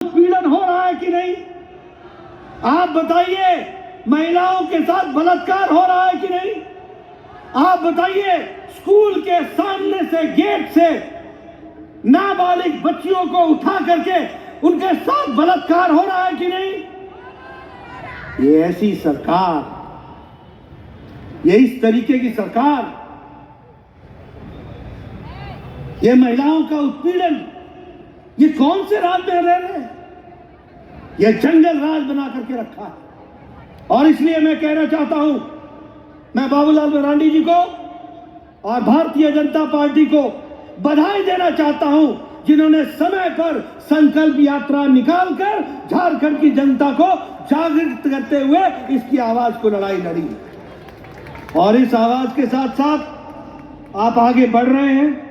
उत्पीड़न हो रहा है कि नहीं? आप बताइए, महिलाओं के साथ बलात्कार हो रहा है कि नहीं? आप बताइए, स्कूल के सामने से गेट से नाबालिग बच्चियों को उठा करके उनके साथ बलात्कार हो रहा है कि नहीं? ये ऐसी सरकार, ये इस तरीके की सरकार, ये महिलाओं का उत्पीड़न, ये कौन से राज में रह रहे हैं? ये जंगल राज बना करके रखा है। और इसलिए मैं कहना चाहता हूं, मैं बाबूलाल मरांडी जी को और भारतीय जनता पार्टी को बधाई देना चाहता हूं, जिन्होंने समय पर संकल्प यात्रा निकालकर झारखंड की जनता को जागृत करते हुए इसकी आवाज को लड़ाई लड़ी। और इस आवाज के साथ साथ आप आगे बढ़ रहे हैं।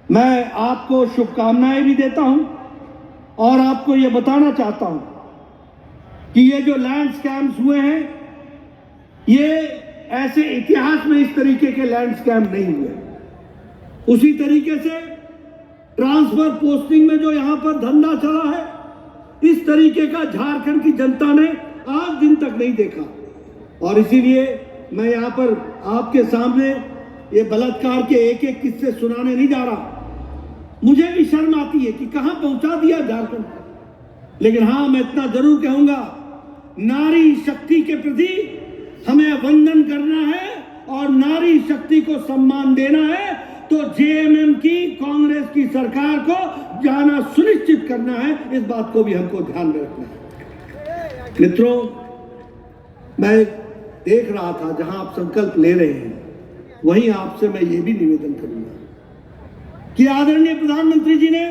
मैं आपको शुभकामनाएं भी देता हूं और आपको यह बताना चाहता हूं कि ये जो लैंड स्कैम्स हुए हैं, ये ऐसे इतिहास में इस तरीके के लैंड स्कैम नहीं हुए। उसी तरीके से ट्रांसफर पोस्टिंग में जो यहां पर धंधा चला है, इस तरीके का झारखंड की जनता ने आज दिन तक नहीं देखा। और इसीलिए मैं यहां पर आपके सामने ये बलात्कार के एक एक किस्से सुनाने नहीं जा रहा। मुझे भी शर्म आती है कि कहां पहुंचा दिया झारखंड, लेकिन हां, मैं इतना जरूर कहूंगा, नारी शक्ति के प्रति हमें वंदन करना है और नारी शक्ति को सम्मान देना है तो जेएमएम की, कांग्रेस की सरकार को जाना सुनिश्चित करना है। इस बात को भी हमको ध्यान में रखना है। मित्रों, मैं देख रहा था जहां आप संकल्प ले रहे हैं, वहीं आपसे मैं ये भी निवेदन करूंगा कि आदरणीय प्रधानमंत्री जी ने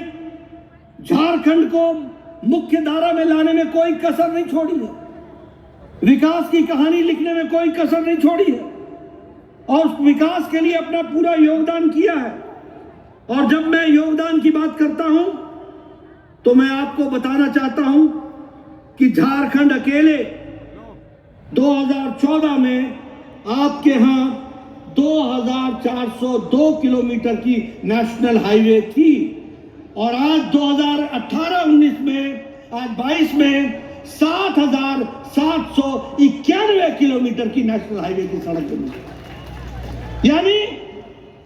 झारखंड को मुख्य धारा में लाने में कोई कसर नहीं छोड़ी है, विकास की कहानी लिखने में कोई कसर नहीं छोड़ी है और उस विकास के लिए अपना पूरा योगदान किया है। और जब मैं योगदान की बात करता हूं तो मैं आपको बताना चाहता हूं कि झारखंड अकेले 2014 में आपके यहां 2402 किलोमीटर की नेशनल हाईवे थी और आज 2018-19 में, आज 22 में 7,791 किलोमीटर की नेशनल हाईवे की सड़क बनी। यानी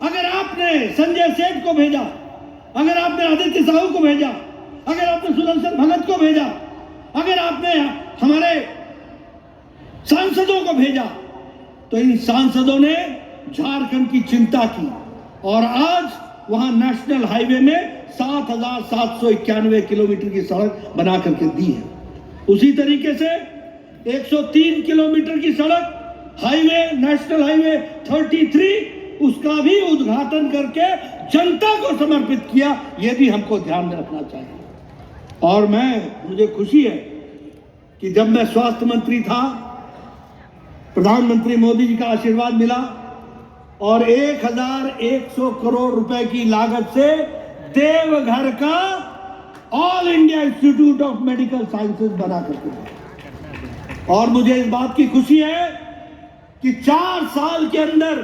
अगर आपने संजय सेठ को भेजा, अगर आपने आदित्य साहू को भेजा, अगर आपने सुदर्शन भगत को भेजा, अगर आपने हमारे सांसदों को भेजा, तो इन सांसदों ने झारखंड की चिंता की और आज वहां नेशनल हाईवे में 7,791 किलोमीटर की सड़क बना करके दी है। उसी तरीके से 103 किलोमीटर की सड़क हाईवे, नेशनल हाईवे 33, उसका भी उद्घाटन करके जनता को समर्पित किया। यह भी हमको ध्यान में रखना चाहिए। और मुझे खुशी है कि जब मैं स्वास्थ्य मंत्री था, प्रधानमंत्री मोदी जी का आशीर्वाद मिला और 1,100 करोड़ रुपए की लागत से देवघर का all India institute of medical sciences बना करके, और मुझे इस बात की खुशी है कि 4 साल के अंदर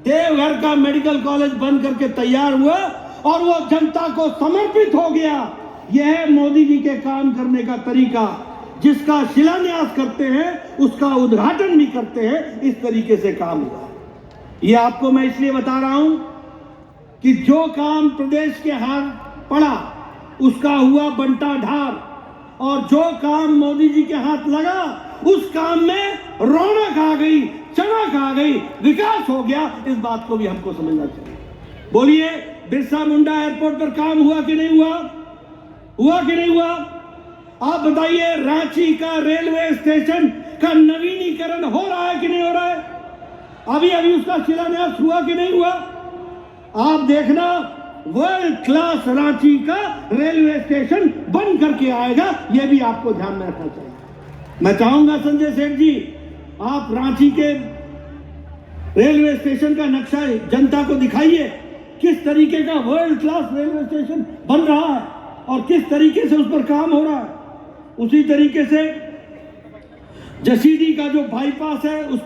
देवघर का मेडिकल कॉलेज बन करके तैयार हुआ और वो जनता को समर्पित हो गया। यह है मोदी जी के काम करने का तरीका, जिसका शिलान्यास करते हैं उसका उद्घाटन भी करते हैं। इस तरीके से काम हुआ। ये आपको मैं इसलिए बता रहा हूं कि जो काम प्रदेश के हाथ पड़ा उसका हुआ बंटा ढार, और जो काम मोदी जी के हाथ लगा उस काम में रौनक आ गई, चमक आ गई, विकास हो गया। इस बात को भी हमको समझना चाहिए। बोलिए, बिरसा मुंडा एयरपोर्ट पर काम हुआ कि नहीं हुआ? हुआ कि नहीं हुआ? आप बताइए, रांची का रेलवे स्टेशन का नवीनीकरण हो रहा है कि नहीं हो रहा है? अभी अभी उसका शिलान्यास हुआ कि नहीं हुआ? आप देखना, वर्ल्ड क्लास रांची का रेलवे स्टेशन बन करके आएगा। यह भी आपको ध्यान में रखना चाहिए। मैं चाहूंगा संजय सेठ जी, आप रांची के रेलवे स्टेशन का नक्शा जनता को दिखाइए, किस तरीके का वर्ल्ड क्लास रेलवे स्टेशन बन रहा है और किस तरीके से उस पर काम हो रहा है। उसी तरीके से जसीडीह का जो बाईपास है उस